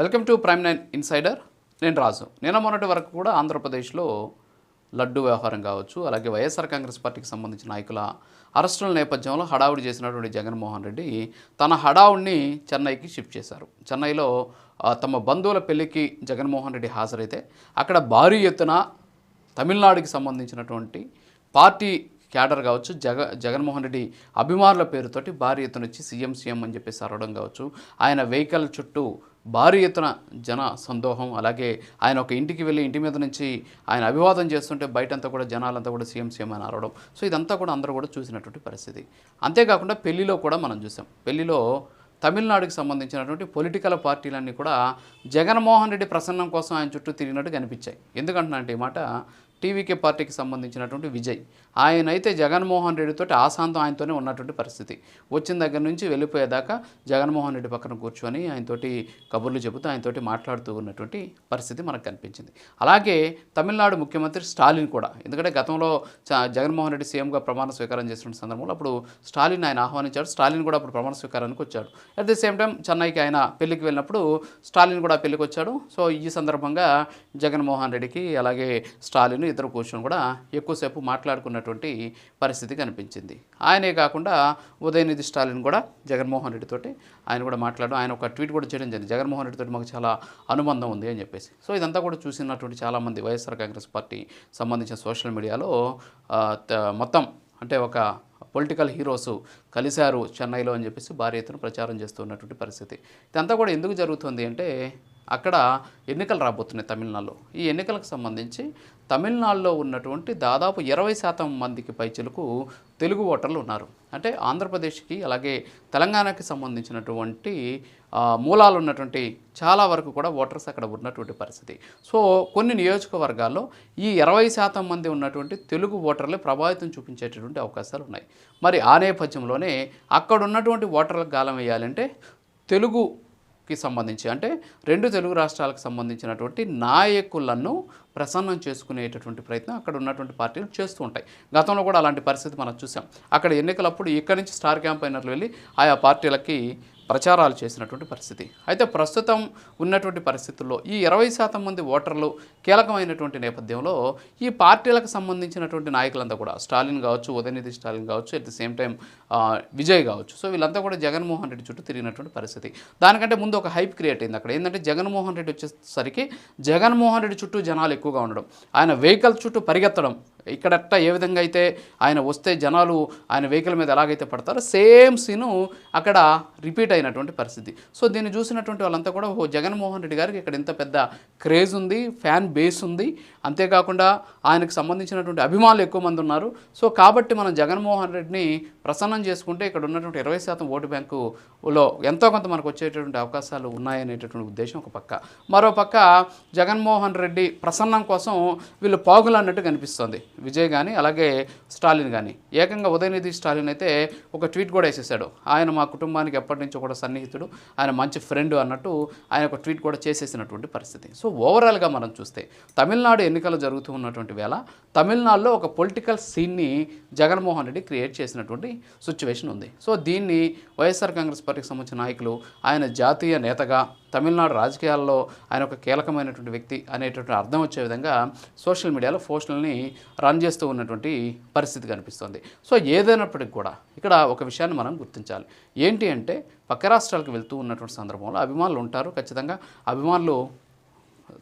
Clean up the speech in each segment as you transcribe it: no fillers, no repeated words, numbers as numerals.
Welcome to prime 9 insider. నేను రాజు. నిన్న మొన్నటి వరకు కూడా ఆంధ్రప్రదేశ్లో లడ్డు వ్యవహారం కావచ్చు, అలాగే వైఎస్ఆర్ కాంగ్రెస్ పార్టీకి సంబంధించిన నాయకుల అరెస్టుల నేపథ్యంలో హడావుడి చేసినటువంటి జగన్మోహన్ రెడ్డి తన హడావుడిని చెన్నైకి షిఫ్ట్ చేశారు. చెన్నైలో తమ బంధువుల పెళ్లికి జగన్మోహన్ రెడ్డి హాజరైతే అక్కడ భారీ ఎత్తున తమిళనాడుకి సంబంధించినటువంటి పార్టీ క్యాడర్ కావచ్చు, జగన్మోహన్ రెడ్డి అభిమానుల పేరుతోటి భారీ ఎత్తున వచ్చి సీఎం అని చెప్పేసి అరవడం కావచ్చు, ఆయన వెహికల్ చుట్టూ భారీ ఎత్తున జన సందోహం, అలాగే ఆయన ఒక ఇంటికి వెళ్ళి ఇంటి మీద నుంచి ఆయన అభివాదం చేస్తుంటే బయటంతా కూడా జనాలంతా కూడా సీఎం అని అరవడం. సో ఇదంతా కూడా అందరూ కూడా చూసినటువంటి పరిస్థితి. అంతేకాకుండా పెళ్లిలో కూడా మనం చూసాం. పెళ్లిలో తమిళనాడుకి సంబంధించినటువంటి పొలిటికల్ పార్టీలన్నీ కూడా జగన్మోహన్ రెడ్డి ప్రసన్నం కోసం ఆయన చుట్టూ తిరిగినట్టు కనిపించాయి. ఎందుకంటున్నా అంటే ఈ మాట, టీవీకే పార్టీకి సంబంధించినటువంటి విజయ్ ఆయనైతే జగన్మోహన్ రెడ్డితో ఆశాంతం ఆయనతోనే ఉన్నటువంటి పరిస్థితి. వచ్చిన దగ్గర నుంచి వెళ్ళిపోయేదాకా జగన్మోహన్ రెడ్డి పక్కన కూర్చొని ఆయనతోటి కబుర్లు చెబుతూ ఆయనతోటి మాట్లాడుతూ ఉన్నటువంటి పరిస్థితి మనకు కనిపించింది. అలాగే తమిళనాడు ముఖ్యమంత్రి స్టాలిన్ కూడా, ఎందుకంటే గతంలో జగన్మోహన్ రెడ్డి సీఎంగా ప్రమాణ స్వీకారం చేసిన సందర్భంలో అప్పుడు స్టాలిన్ ఆయన ఆహ్వానించాడు. స్టాలిన్ కూడా అప్పుడు ప్రమాణ స్వీకారానికి వచ్చాడు. అట్ ది సేమ్ టైం చెన్నైకి ఆయన పెళ్లికి వెళ్ళినప్పుడు స్టాలిన్ కూడా పెళ్లికి వచ్చాడు. సో ఈ సందర్భంగా జగన్మోహన్ రెడ్డికి అలాగే స్టాలిన్ ఇద్దరు కూర్చొని కూడా ఎక్కువసేపు మాట్లాడుకున్నటువంటి పరిస్థితి కనిపించింది. ఆయనే కాకుండా ఉదయనిధి స్టాలిన్ కూడా జగన్మోహన్ రెడ్డితోటి ఆయన కూడా మాట్లాడడం, ఆయన ఒక ట్వీట్ కూడా చేయడం జరిగింది, జగన్మోహన్ రెడ్డితో మాకు చాలా అనుబంధం ఉంది అని చెప్పేసి. సో ఇదంతా కూడా చూసినటువంటి చాలామంది వైఎస్ఆర్ కాంగ్రెస్ పార్టీ సంబంధించిన సోషల్ మీడియాలో మొత్తం అంటే ఒక పొలిటికల్ హీరోస్ కలిశారు చెన్నైలో అని చెప్పేసి భారీ ఎత్తున ప్రచారం చేస్తున్నటువంటి పరిస్థితి. ఇదంతా కూడా ఎందుకు జరుగుతుంది అంటే, అక్కడ ఎన్నికలు రాబోతున్నాయి తమిళనాడులో. ఈ ఎన్నికలకు సంబంధించి తమిళనాడులో ఉన్నటువంటి దాదాపు 20% మందికి పైచిలకు తెలుగు ఓటర్లు ఉన్నారు. అంటే ఆంధ్రప్రదేశ్కి అలాగే తెలంగాణకి సంబంధించినటువంటి మూలాలు ఉన్నటువంటి చాలా వరకు కూడా ఓటర్స్ అక్కడ ఉన్నటువంటి పరిస్థితి. సో కొన్ని నియోజకవర్గాల్లో ఈ 20% మంది ఉన్నటువంటి తెలుగు ఓటర్లే ప్రభావితం చూపించేటటువంటి అవకాశాలు ఉన్నాయి. మరి ఆ నేపథ్యంలోనే అక్కడ ఉన్నటువంటి ఓటర్లకు గాలం వేయాలంటే తెలుగుకి సంబంధించి, అంటే రెండు తెలుగు రాష్ట్రాలకు సంబంధించినటువంటి నాయకులను ప్రసన్నం చేసుకునేటటువంటి ప్రయత్నం అక్కడ ఉన్నటువంటి పార్టీలు చేస్తూ ఉంటాయి. గతంలో కూడా అలాంటి పరిస్థితి మనం చూసాం. అక్కడ ఎన్నికలప్పుడు ఇక్కడి నుంచి స్టార్ క్యాంపైనర్లు వెళ్ళి ఆయా పార్టీలకి ప్రచారాలు చేసినటువంటి పరిస్థితి. అయితే ప్రస్తుతం ఉన్నటువంటి పరిస్థితుల్లో ఈ 20% మంది ఓటర్లు కీలకమైనటువంటి నేపథ్యంలో ఈ పార్టీలకు సంబంధించినటువంటి నాయకులంతా కూడా స్టాలిన్ కావచ్చు, ఉదయనిధి స్టాలిన్ కావచ్చు, at the same time Vijay కావచ్చు, సో వీళ్ళంతా కూడా జగన్మోహన్ రెడ్డి చుట్టూ తిరిగినటువంటి పరిస్థితి. దానికంటే ముందు ఒక హైప్ క్రియేట్ అయింది అక్కడ. ఏంటంటే జగన్మోహన్ రెడ్డి వచ్చేసరికి జగన్మోహన్ రెడ్డి చుట్టూ జనాలు ఎక్కువగా ఉండడం, ఆయన వెహికల్ చుట్టూ పరిగెత్తడం, ఇక్కడట్ట ఏ విధంగా అయితే ఆయన వస్తే జనాలు ఆయన వెహికల్ మీద ఎలాగైతే పడతారో సేమ్ సీను అక్కడ రిపీట్ అయినటువంటి పరిస్థితి. సో దీన్ని చూసినటువంటి వాళ్ళంతా కూడా జగన్మోహన్ రెడ్డి గారికి ఇక్కడ ఇంత పెద్ద క్రేజ్ ఉంది, ఫ్యాన్ బేస్ ఉంది, అంతేకాకుండా ఆయనకు సంబంధించినటువంటి అభిమానులు ఎక్కువ మంది ఉన్నారు. సో కాబట్టి మనం జగన్మోహన్ రెడ్డిని ప్రసన్నం చేసుకుంటే ఇక్కడ ఉన్నటువంటి 20% ఓటు బ్యాంకులో ఎంతో కొంత మనకు వచ్చేటటువంటి అవకాశాలు ఉన్నాయనేటటువంటి ఉద్దేశం ఒక పక్క. మరో పక్క జగన్మోహన్ రెడ్డి ప్రసన్నం కోసం వీళ్ళు పాగులు అన్నట్టు కనిపిస్తుంది. విజయ్ కానీ అలాగే స్టాలిన్ కానీ, ఏకంగా ఉదయనిధి స్టాలిన్ అయితే ఒక ట్వీట్ కూడా వేసేసాడు. ఆయన మా కుటుంబానికి ఎప్పటి నుంచో కూడా సన్నిహితుడు, ఆయన మంచి ఫ్రెండ్ అన్నట్టు ఆయన ఒక ట్వీట్ కూడా చేసేసినటువంటి పరిస్థితి. సో ఓవరాల్గా మనం చూస్తే తమిళనాడు ఎన్నికలు జరుగుతూ ఉన్నటువంటి వేళ తమిళనాడులో ఒక పొలిటికల్ సీన్ని జగన్మోహన్ రెడ్డి క్రియేట్ చేసినటువంటి సిచ్యువేషన్ ఉంది. సో దీన్ని వైఎస్ఆర్ కాంగ్రెస్ పార్టీకి సంబంధించిన నాయకులు, ఆయన జాతీయ నేతగా తమిళనాడు రాజకీయాల్లో ఆయన ఒక కీలకమైనటువంటి వ్యక్తి అనేటువంటి అర్థం వచ్చే విధంగా సోషల్ మీడియాలో పోస్టులని రన్ చేస్తూ ఉన్నటువంటి పరిస్థితి కనిపిస్తుంది. సో ఏదైనప్పటికీ కూడా ఇక్కడ ఒక విషయాన్ని మనం గుర్తించాలి. ఏంటి అంటే, పక్క రాష్ట్రాలకు వెళ్తూ ఉన్నటువంటి సందర్భంలో అభిమానులు ఉంటారు. ఖచ్చితంగా అభిమానులు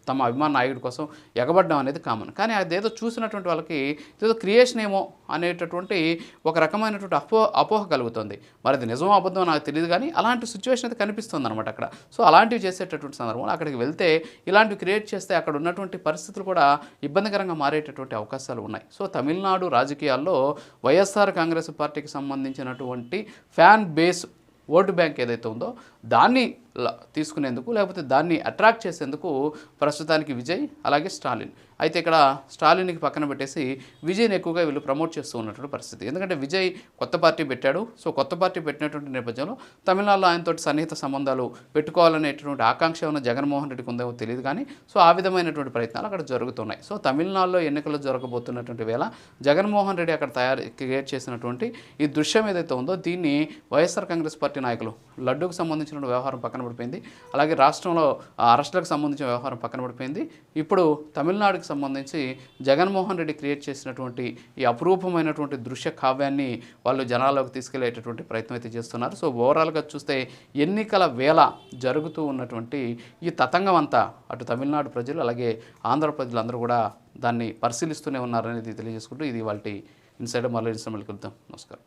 తమ అభిమాన నాయకుడి కోసం ఎగబడ్డం అనేది కామన్. కానీ అదేదో చూసినటువంటి వాళ్ళకి ఏదో క్రియేషన్ ఏమో అనేటటువంటి ఒక రకమైనటువంటి అపోహ కలుగుతుంది. మరి అది నిజమో అబద్ధమో నాకు తెలియదు, కానీ అలాంటి సిచ్యువేషన్ అయితే కనిపిస్తుంది అనమాట అక్కడ. సో అలాంటివి చేసేటటువంటి సందర్భంలో అక్కడికి వెళ్తే ఇలాంటివి క్రియేట్ చేస్తే అక్కడ ఉన్నటువంటి పరిస్థితులు కూడా ఇబ్బందికరంగా మారేటటువంటి అవకాశాలు ఉన్నాయి. సో తమిళనాడు రాజకీయాల్లో వైఎస్ఆర్ కాంగ్రెస్ పార్టీకి సంబంధించినటువంటి ఫ్యాన్ బేస్ ఓటు బ్యాంక్ ఏదైతే ఉందో దాన్ని తీసుకునేందుకు, లేకపోతే దాన్ని అట్రాక్ట్ చేసేందుకు ప్రస్తుతానికి విజయ్ అలాగే స్టాలిన్. అయితే ఇక్కడ స్టాలిన్కి పక్కన పెట్టేసి విజయ్ని ఎక్కువగా వీళ్ళు ప్రమోట్ చేస్తూ ఉన్నటువంటి పరిస్థితి. ఎందుకంటే విజయ్ కొత్త పార్టీ పెట్టాడు. సో కొత్త పార్టీ పెట్టినటువంటి నేపథ్యంలో తమిళనాడులో ఆయనతో సన్నిహిత సంబంధాలు పెట్టుకోవాలనేటువంటి ఆకాంక్ష ఉన్న జగన్మోహన్ రెడ్డికి ఉందేమో తెలియదు, కానీ సో ఆ విధమైనటువంటి ప్రయత్నాలు అక్కడ జరుగుతున్నాయి. సో తమిళనాడులో ఎన్నికలు జరగబోతున్నటువంటి వేళ జగన్మోహన్ రెడ్డి అక్కడ క్రియేట్ చేసినటువంటి ఈ దృశ్యం ఏదైతే ఉందో దీన్ని వైఎస్ఆర్ కాంగ్రెస్ పార్టీ నాయకులు లడ్డూకు సంబంధించిన వ్యవహారం పక్కన పడిపోయింది. అలాగే రాష్ట్రంలో అరెస్టులకు సంబంధించిన వ్యవహారం పక్కన పడిపోయింది. ఇప్పుడు తమిళనాడుకి సంబంధించి జగన్మోహన్ రెడ్డి క్రియేట్ చేసినటువంటి ఈ అపురూపమైనటువంటి దృశ్య కావ్యాన్ని వాళ్ళు జనాల్లోకి తీసుకెళ్లేటటువంటి ప్రయత్నం అయితే చేస్తున్నారు. సో ఓవరాల్గా చూస్తే ఎన్నికల వేళ జరుగుతూ ఉన్నటువంటి ఈ తతంగం అంతా అటు తమిళనాడు ప్రజలు అలాగే ఆంధ్ర ప్రజలందరూ కూడా దాన్ని పరిశీలిస్తూనే ఉన్నారనేది తెలియజేసుకుంటూ ఇది వాళ్ళ ఇన్సైడ్ మళ్ళీ కలుద్దాం. నమస్కారం.